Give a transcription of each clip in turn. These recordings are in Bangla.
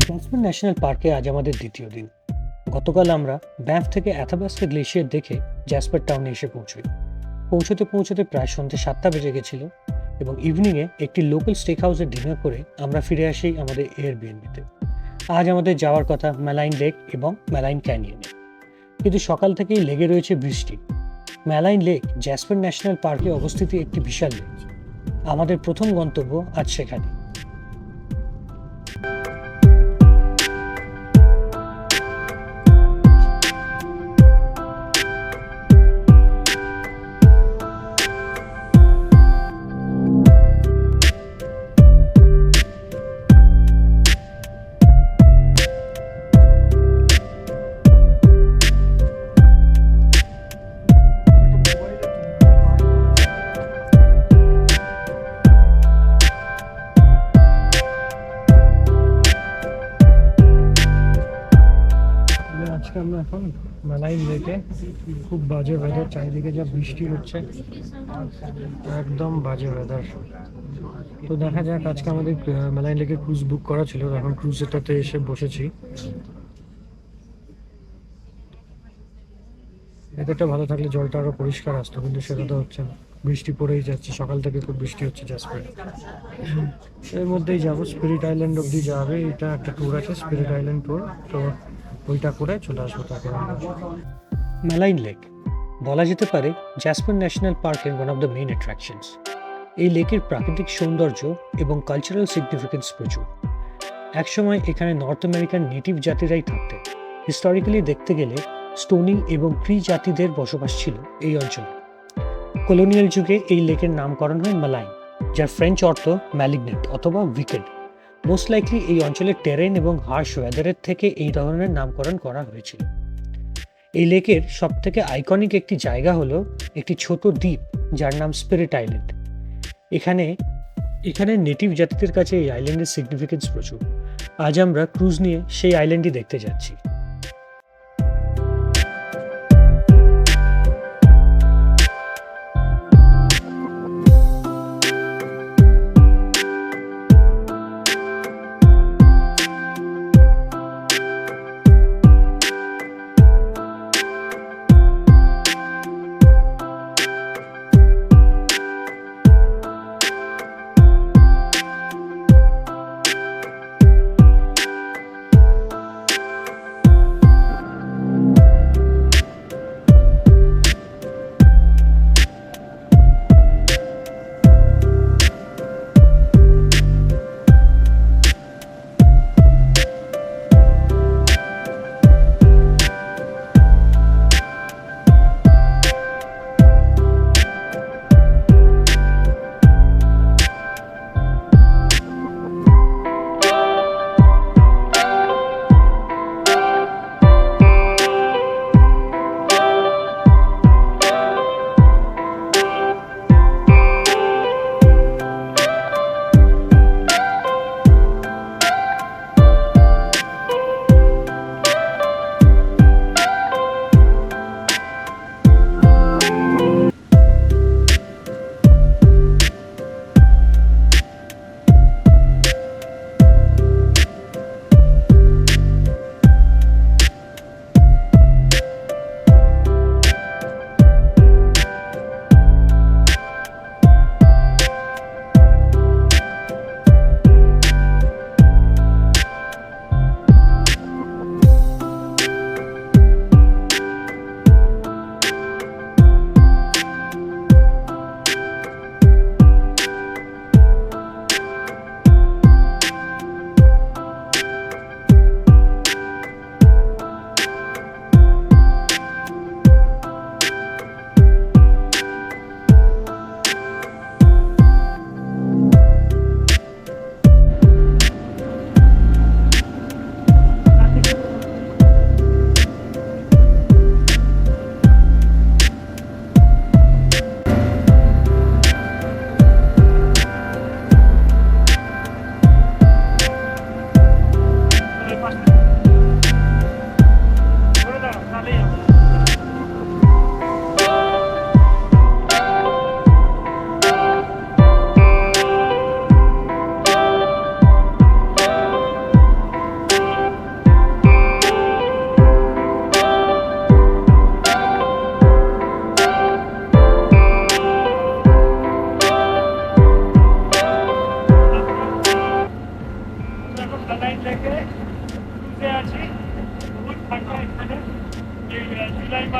ক্যাসপিয়ান ন্যাশনাল পার্কে আজ আমাদের দ্বিতীয় দিন। গতকাল আমরা ব্যাম্ফ থেকে অ্যাথাবাস্কা গ্লেশিয়ার দেখে জ্যাসপার টাউনে এসে পৌঁছই। পৌঁছতে পৌঁছতে প্রায় সন্ধ্যে 7টা বেজে গেছিল এবং ইভিনিংয়ে একটি লোকাল স্টেক হাউসে ডিনার করে আমরা ফিরে আসি আমাদের এয়ারবিএনবিতে। আজ আমাদের যাওয়ার কথা ম্যালাইন লেক এবং ম্যালাইন ক্যানিয়নে, কিন্তু সকাল থেকেই লেগে রয়েছে বৃষ্টি। ম্যালাইন লেক জ্যাসপার ন্যাশনাল পার্কে অবস্থিত একটি বিশাল লেক। আমাদের প্রথম গন্তব্য আজ সেখানে। আজকে আমরা এখন ম্যালাইন লেকে, খুব বাজে ওয়েদার, চারিদিকে যা বৃষ্টি হচ্ছে, একদম বাজে ওয়েদার। তো দেখা যাক, আজকে আমাদের ম্যালাইন লেকে ক্রুজ বুক করা ছিল, এখন ক্রুজেটাতে এসে বসেছি। ওয়েদারটা ভালো থাকলে জলটা আরো পরিষ্কার আসতো, কিন্তু সেটা তো হচ্ছে না, বৃষ্টি পড়েই যাচ্ছে। সকাল থেকে খুব বৃষ্টি হচ্ছে জ্যাসপারে। এর মধ্যেই যাবো, স্পিরিট আইল্যান্ড অব্দি যাবে। এটা একটা ট্যুর আছে, স্পিরিট আইল্যান্ড ট্যুর, তো ওইটা করে চলে আসবো তারপর আমরা। ম্যালাইন লেক বলা যেতে পারে জ্যাসপার ন্যাশনাল পার্কের one of the main attractions. এই লেকের প্রাকৃতিক সৌন্দর্য এবং কালচারাল সিগনিফিকেন্স প্রচুর। একসময় এখানে নর্থ আমেরিকান নেটিভ জাতিরাই থাকতেন। হিস্টোরিক্যালি দেখতে গেলে স্টোনি এবং ক্রি জাতিদের বসবাস ছিল এই অঞ্চলে। কলোনিয়াল যুগে এই লেকের নামকরণ হয় ম্যালাইন, যার ফ্রেঞ্চ অর্থ ম্যালিগনেন্ট অথবা উইকেড। মোস্ট লাইকলি এই অঞ্চলের টেরেন এবং হার্শ ওয়েদারের থেকে এই ধরনের নামকরণ করা হয়েছিল। এই লেকের সবথেকে আইকনিক একটি জায়গা হলো একটি ছোট দ্বীপ যার নাম স্পিরিট আইল্যান্ড। এখানে নেটিভ জাতিদের কাছে এই আইল্যান্ডের সিগনিফিকেন্স প্রচুর। আজ আমরা ক্রুজ নিয়ে সেই আইল্যান্ডই দেখতে যাচ্ছি।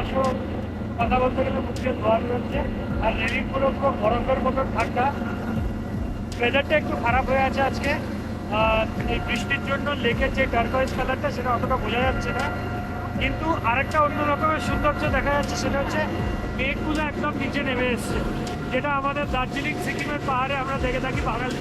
অবশ্য কথা বলতে গেলে মুখে ধোয়া বেরোচ্ছে। আর রেলিং পুরো পুরো বরফের মতন ঠান্ডা। ওয়েদারটা একটু খারাপ হয়ে আছে আজকে, এই বৃষ্টির জন্য লেকের যে টার্কয়েজ কালারটা সেটা অতটা বোঝা যাচ্ছে না। কিন্তু আরেকটা অন্য রকমের সৌন্দর্য দেখা যাচ্ছে, সেটা হচ্ছে মেঘগুলো একদম নিচে নেমে এসছে, যেটা আমাদের দার্জিলিং সিকিমের পাহাড়ে আমরা দেখে থাকি বাঙালি।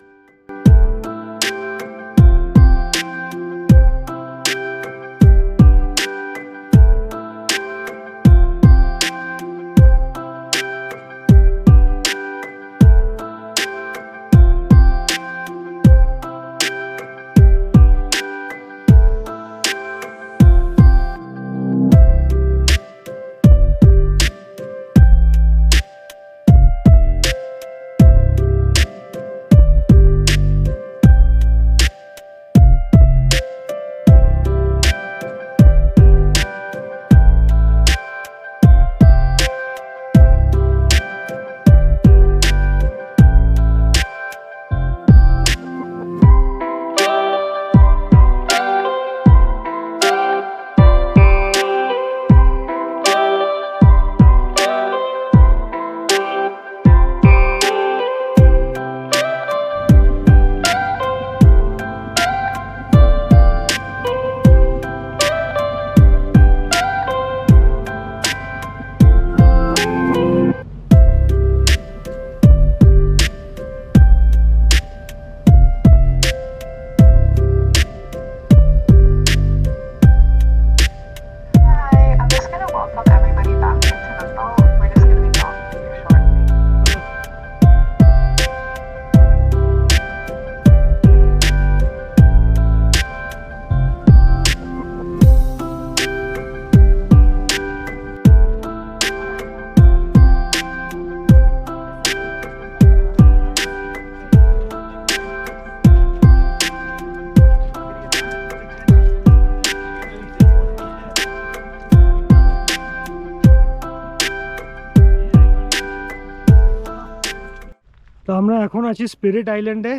তো আমরা এখন আছি স্পিরিট আইল্যান্ডে।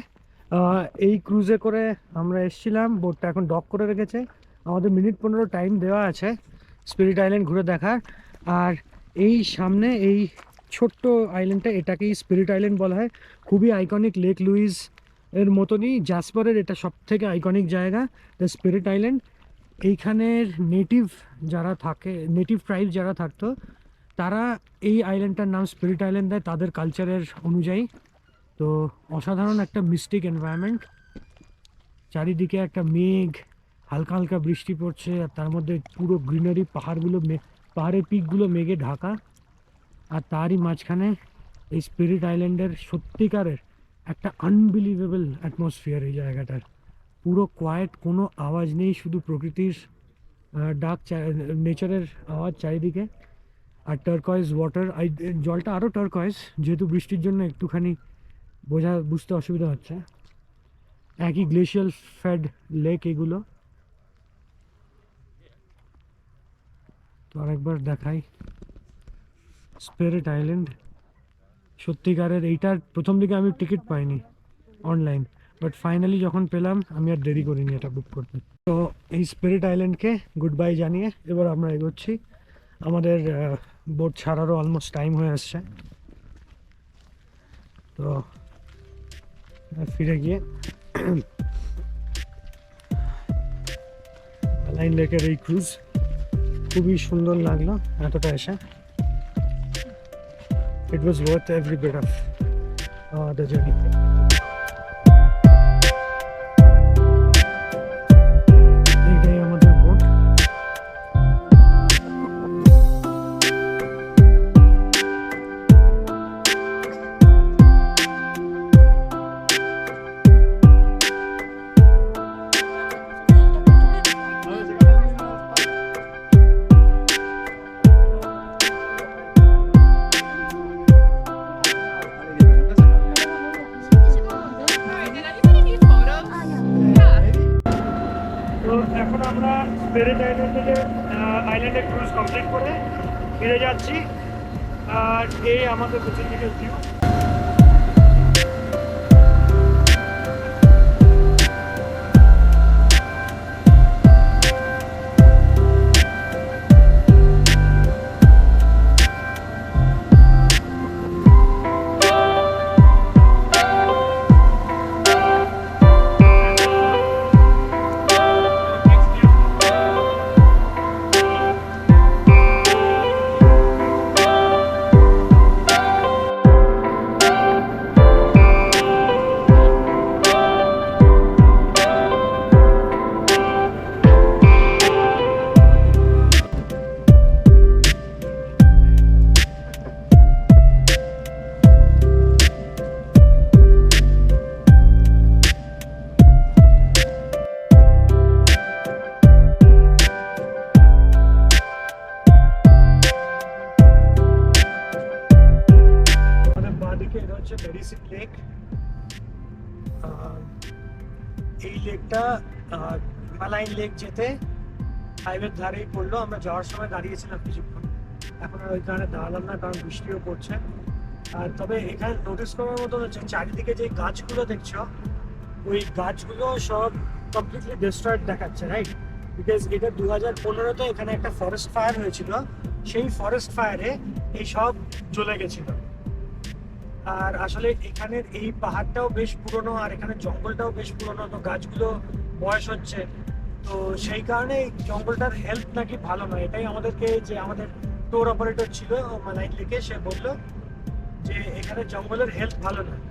এই ক্রুজে করে আমরা এসেছিলাম, বোটটা এখন ডক করে রেখেছে। আমাদের মিনিট 15 টাইম দেওয়া আছে স্পিরিট আইল্যান্ড ঘুরে দেখার। আর এই সামনে এই ছোট্ট আইল্যান্ডটা, এটাকেই স্পিরিট আইল্যান্ড বলা হয়। খুবই আইকনিক, লেক লুইস এর মতনই জাসপারের এটা সবথেকে আইকনিক জায়গা, দ্য স্পিরিট আইল্যান্ড। এইখানের নেটিভ যারা থাকে, নেটিভ ট্রাইব যারা থাকতো, তারা এই আইল্যান্ডটার নাম স্পিরিট আইল্যান্ড দেয় তাদের কালচারের অনুযায়ী। তো অসাধারণ একটা মিস্টিক এনভায়রনমেন্ট, চারিদিকে একটা মেঘ, হালকা হালকা বৃষ্টি পড়ছে, আর তার মধ্যে পুরো গ্রিনারি, পাহাড়গুলো, পাহাড়ের পিকগুলো মেঘে ঢাকা, আর তারই মাঝখানে এই স্পিরিট আইল্যান্ডের সত্যিকারের একটা আনবিলিভেবল অ্যাটমসফিয়ার। এই জায়গাটার পুরো কোয়াইট, কোনো আওয়াজ নেই, শুধু প্রকৃতির ডাক, নেচারের আওয়াজ চারিদিকে। আর টার্কয়েজ ওয়াটার, জলটা আরও টার্কয়েজ, যেহেতু বৃষ্টির জন্য একটুখানি বুঝতে অসুবিধা হচ্ছে। একই গ্লেশিয়াল ফেড লেক এগুলো। তো আরেকবার দেখাই স্পিরিট আইল্যান্ড। সত্যিকারের এইটার প্রথম দিকে আমি টিকিট পাইনি অনলাইন, বাট ফাইনালি যখন পেলাম আমি আর দেরি করিনি এটা বুক করতে। তো এই স্পিরিট আইল্যান্ডকে গুড বাই জানিয়ে এবার আমরা এগোচ্ছি। আমাদের বোট ছাড়ারও অলমোস্ট টাইম হয়ে আসছে। তো ফিরে গিয়ে লাইন লেকের এই ক্রুজ খুবই সুন্দর লাগলো এতটা এসে। It was worth every bit of the journey. এইটাই আমাদের বোট। এখন আমরা স্পিরিট আইল্যান্ডে ক্রুজ কমপ্লিট করে ফিরে যাচ্ছি। আর এই আমাদের পিছন দিকে ভিউ। এই লেকটা মেলাইন লেক যেতে হাইওয়ের ধারেই পড়লো। আমরা যাওয়ার সময় দাঁড়িয়েছিলাম কিছুক্ষণ, এখন আর ওই কারণে দাঁড়ালাম না কারণ বৃষ্টিও পড়ছে। আর তবে এখানে নোটিস করার মতো হচ্ছে চারিদিকে যে গাছগুলো দেখছো ওই গাছগুলো সব কমপ্লিটলি ডিস্ট্রয়েড দেখাচ্ছে, রাইট? বিকজ এটা 2015-তে এখানে একটা ফরেস্ট ফায়ার হয়েছিল, সেই ফরেস্ট ফায়ারে এই সব জ্বলে গেছিল। আর আসলে এখানের এই পাহাড়টাও বেশ পুরনো আর এখানে জঙ্গলটাও বেশ পুরনো, তো গাছগুলো বয়স হচ্ছে, তো সেই কারণে এই জঙ্গলটার হেল্প নাকি ভালো নয়। এটাই আমাদেরকে যে আমাদের ট্যুর অপারেটর ছিল মালাইন লেকে সে বললো যে এখানে জঙ্গলের হেল্প ভালো নয়।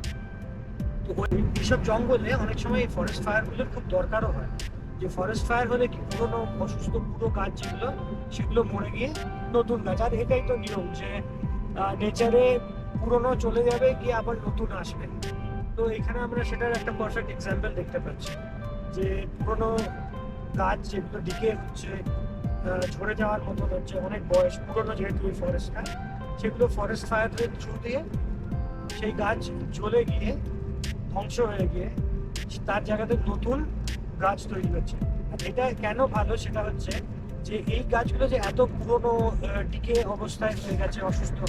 তো এইসব জঙ্গলে অনেক সময় এই ফরেস্ট ফায়ারগুলোর খুব দরকারও হয়। যে ফরেস্ট ফায়ার হলে কি পুরোনো অসুস্থ পুরো গাছ যেগুলো সেগুলো মরে গিয়ে নতুন গাছ, আর এটাই তো নিয়ম যে নেচারে পুরোনো চলে যাবে গিয়ে আবার নতুন আসবে। তো এখানে আমরা সেটার একটা পারফেক্ট এক্সাম্পল দেখতে পাচ্ছি যে পুরোনো গাছ যেগুলো ডিকে হচ্ছে, ঝরে যাওয়ার মতো হচ্ছে, অনেক বয়স পুরোনো যেহেতু এই ফরেস্টটা, সেগুলো ফরেস্ট ফায়ারের থ্রু দিয়ে সেই গাছ জ্বলে গিয়ে ধ্বংস হয়ে গিয়ে তার জায়গাতে নতুন গাছ তৈরি হচ্ছে। আর এটা কেন ভালো সেটা হচ্ছে যে এই গাছগুলো যে এত পুরোনো ডিকে অবস্থায় হয়ে গেছে অসুস্থ,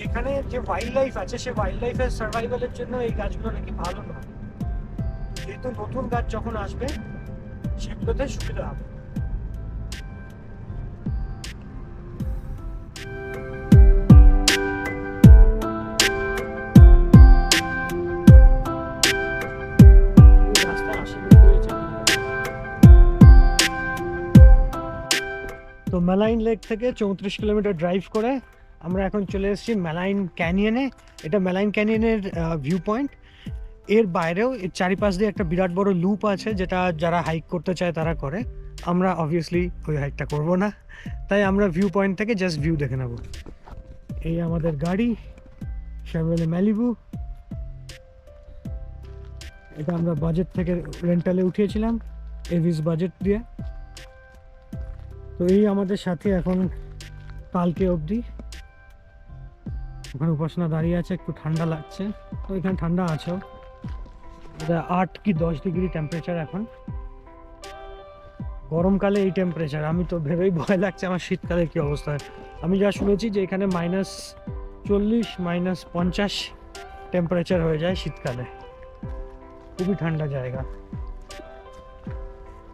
এখানে যে ওয়াইল্ড লাইফ আছে সে ওয়াইল্ড লাইফের সার্ভাইভালের জন্য এই গাছগুলো নাকি ভালো নয়। যেহেতু নতুন গাছ যখন আসবে সেগুলোতে সুবিধা হবে। তো মেলাইন লেক থেকে 34 কিলোমিটার ড্রাইভ করে আমরা এখন চলে এসেছি মেলাইন ক্যানিয়নে। এটা মেলাইন ক্যানিয়নের ভিউ পয়েন্ট। এর বাইরেও এর চারিপাশ দিয়ে একটা বিরাট বড় লুপ আছে যেটা যারা হাইক করতে চায় তারা করে। আমরা অবভিয়াসলি ওই হাইকটা করব না, তাই আমরা ভিউ পয়েন্ট থেকে জাস্ট ভিউ দেখে নেব। এই আমাদের গাড়ি শেভরলে ম্যালিবু, এটা আমরা বাজেট থেকে রেন্টালে উঠিয়েছিলাম এভিস বাজেট দিয়ে। তো এই আমাদের সাথে এখন কালকে অবধি। ওখানে উপাসনা দাঁড়িয়ে আছে, একটু ঠান্ডা লাগছে, তো এখানে ঠান্ডা আছেও, 8 কি 10 ডিগ্রি টেম্পারেচার এখন। গরমকালে এই টেম্পারেচার, আমি তো ভেবেই ভয় লাগছে আমার শীতকালে কি অবস্থা। আমি যা শুনেছি যে এখানে -40 -50 টেম্পারেচার হয়ে যায় শীতকালে, খুবই ঠান্ডা জায়গা।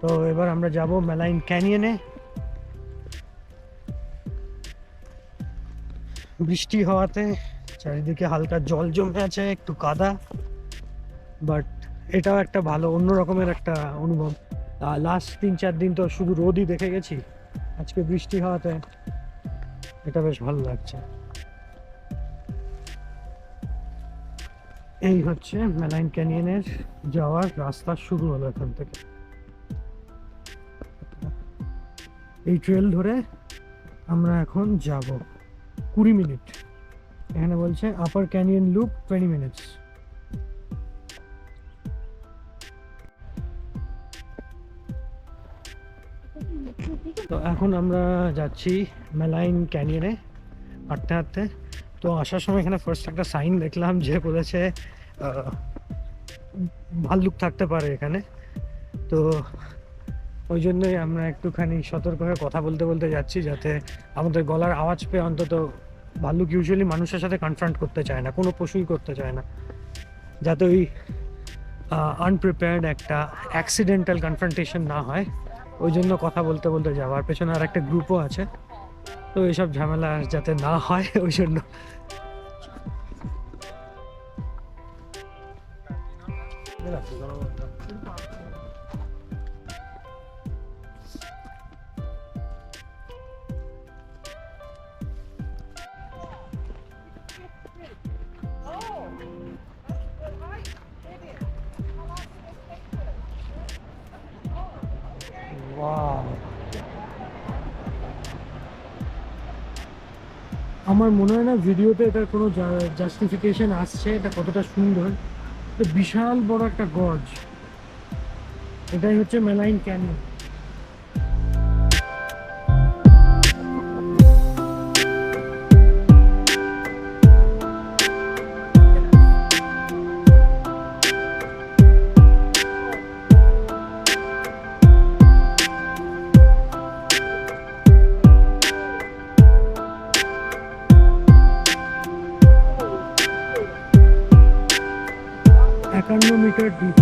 তো এবার আমরা যাব মেলাইন ক্যানিয়নে। বৃষ্টি হওয়াতে চারিদিকে হালকা জল জমে আছে, একটু কাদা, বাট এটাও একটা ভালো অন্য রকমের একটা অনুভব। লাস্ট 3-4 দিন তো শুধু রোদই দেখে গেছি, আজকে বৃষ্টি হওয়াতে এটা বেশ ভালো লাগছে। এই হচ্ছে মেলাইন ক্যানিয়নের যাওয়ার রাস্তা, শুরু হলো এখান থেকে। এই ট্রেল ধরে আমরা এখন যাব 20 মিনিট। এখানে বলছে আপার ক্যানিয়ন লুপ 20 মিনিটস। তো এখন আমরা যাচ্ছি মেলাইন ক্যানিয়নে হাঁটতে হাঁটতে। তো আসার সময় এখানে ফার্স্ট একটা সাইন দেখলাম যে বলেছে ভাল্লুক থাকতে পারে এখানে, তো ওই জন্যই আমরা একটুখানি সতর্ক হয়ে কথা বলতে বলতে যাচ্ছি, যাতে আমাদের গলার আওয়াজ পেয়ে অন্তত, ভাল্লুক ইউজুয়ালি মানুষের সাথে কনফ্রন্ট করতে চায় না, কোনো পশুই করতে চায় না, যাতে ওই আনপ্রিপেয়ার্ড একটা অ্যাক্সিডেন্টাল কনফ্রন্টেশন না হয়, ওই জন্য কথা বলতে বলতে যাওয়ার। পেছনে আর একটা গ্রুপও আছে, তো এইসব ঝামেলা যাতে না হয় ওই জন্য। আমার মনে হয় না ভিডিওতে এটার কোনো জাস্টিফিকেশন আসছে এটা কতটা সুন্দর। বিশাল বড় একটা গর্জ, এটাই হচ্ছে মেলাইন ক্যানিয়ন। Kilometre deep.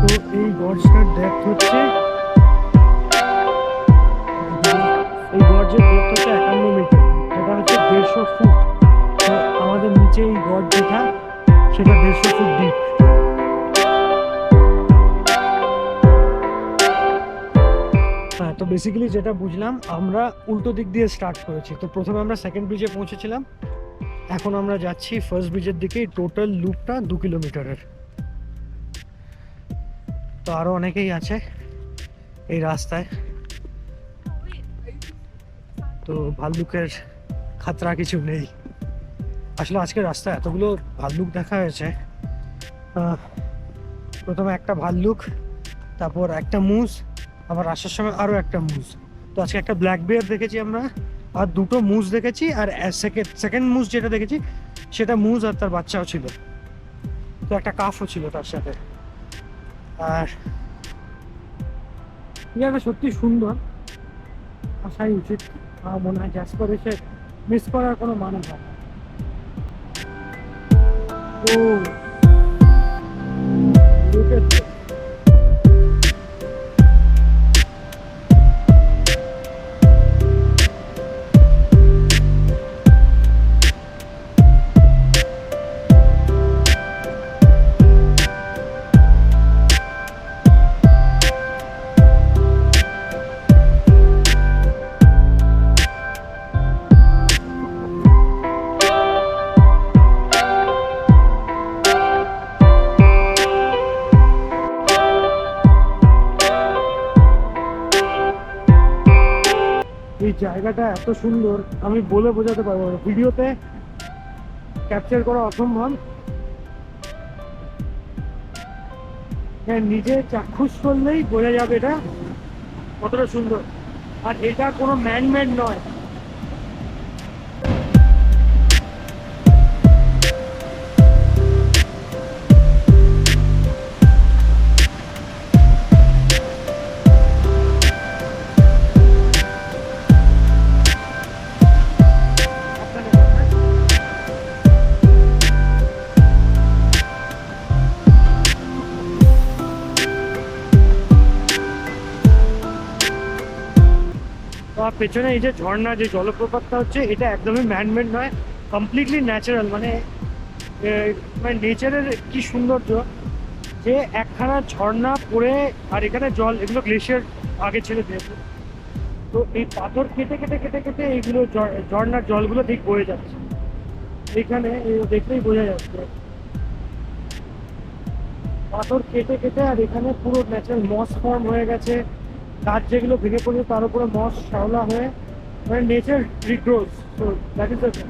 তো এই গর্জটার ডেপথ হচ্ছে, এই গর্জের ডেপথ হচ্ছে 51 মিটার, যেটা হচ্ছে 150 ফুট। তো আমাদের নিচে এই গর্জ যেটা, সেটা 150 ফুট ডিপ। হ্যাঁ, তো বেসিক্যালি যেটা বুঝলাম, আমরা উল্টো দিক দিয়ে স্টার্ট করেছি। তো প্রথমে আমরা সেকেন্ড ব্রিজে পৌঁছেছিলাম, এখন আমরা যাচ্ছি ফার্স্ট ব্রিজের দিকে। টোটাল লুপটা 2 কিলোমিটারের। তো আরও অনেকেই আছে এই রাস্তায়। তো ভাল্লুকের খাতরা কিছু নেই আসলে। আজকে রাস্তায় এতগুলো ভাল্লুক দেখা হয়েছে। প্রথমে একটা ভাল্লুক, তারপর একটা মুজ, আবার আসার সময় আরও একটা মুজ। তো আজকে একটা ব্ল্যাক বেয়ার দেখেছি আমরা, আর দুটো মুজ দেখেছি। আর সেকেন্ড মুজ যেটা দেখেছি, সেটা মুজ আর তার বাচ্চাও ছিল। তো একটা কাফও ছিল তার সাথে। আর জায়গাটা সত্যি সুন্দর, আসাই উচিত। আমার মনে হয় জাস্পার এসে মিস করার কোনো মানে হয় না। ও look at this. এই জায়গাটা এত সুন্দর, আমি বলে বোঝাতে পারবো না, ভিডিওতে ক্যাপচার করা অসম্ভব। নিজে চাক্ষুষ করলেই বোঝা যাবে এটা কতটা সুন্দর। আর এটা কোনো ম্যানমেড নয়। পেছনে এই যে ঝর্ণা, যে জলপ্রপাতটা হচ্ছে, এটা একদমই ম্যানমেড নয়, কমপ্লিটলি ন্যাচারাল। মানে নেচারের কি সৌন্দর্য, যে একখানা ঝর্ণা পড়ে, আর এখানে জল, এগুলো গ্লেশিয়ার আগে ছিল যেহেতু। তো এই পাথর কেটে কেটে কেটে কেটে এইগুলো ঝর্ণার জলগুলো ঠিক বয়ে যাচ্ছে এখানে, দেখলেই বোঝা যাচ্ছে পাথর কেটে কেটে। আর এখানে পুরো ন্যাচারাল মস ফর্ম হয়ে গেছে, গাছ যেগুলো ভেঙে পড়ছে তার উপরে মস শ্যাওলা হয়ে, মানে nature regrows. So that is the thing.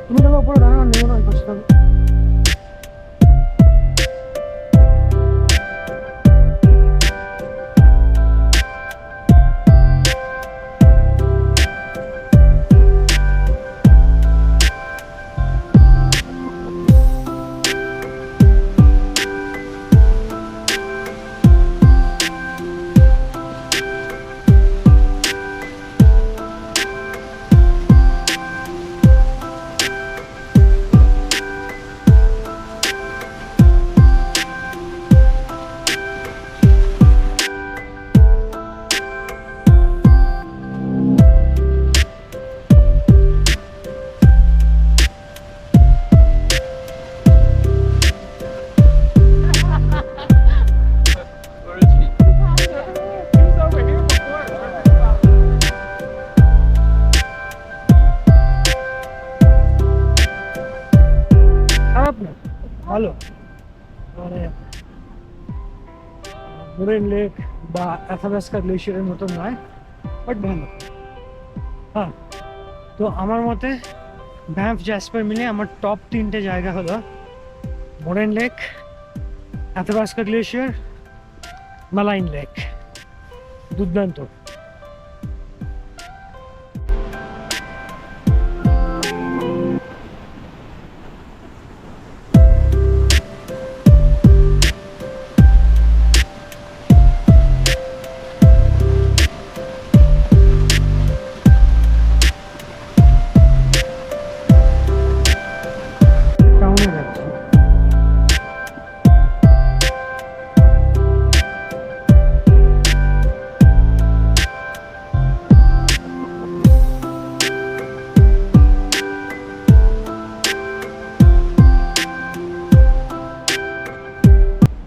তুমি তোমার উপরে দাঁড়ানো নেবো না, পাশে ভালো, মানে মোরেন লেক বা অ্যাথাবাস্কা গ্লেশিয়ারের মতন নয়, বাট ভালো। হ্যাঁ, তো আমার মতে ব্যাম্ফ জ্যাসপার মিলে আমার টপ 3টে জায়গা হলো মোরেন লেক, অ্যাথাবাস্কা গ্লেশিয়ার, মালাইন লেক। দুর্দান্ত। টাউনে যাচ্ছি।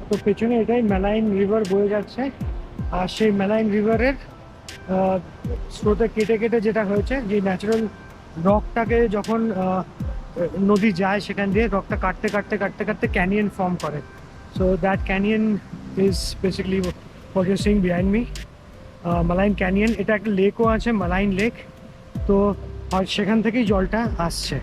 তো পেছনে এটাই মেলাইন রিভার বয়ে যাচ্ছে, আর সেই মেলাইন রিভারের স্রোতে কেটে কেটে যেটা হয়েছে, যে ন্যাচারাল রকটাকে যখন নদী যায় সেখান দিয়ে রকটা কাটতে কাটতে কাটতে কাটতে ক্যানিয়ন ফর্ম করে। So that canyon is basically what you seeing behind me, Maligne canyon. এটা একটা লেকও আছে, মালাইন লেক। তো আর সেখান থেকেই জলটা আসছে।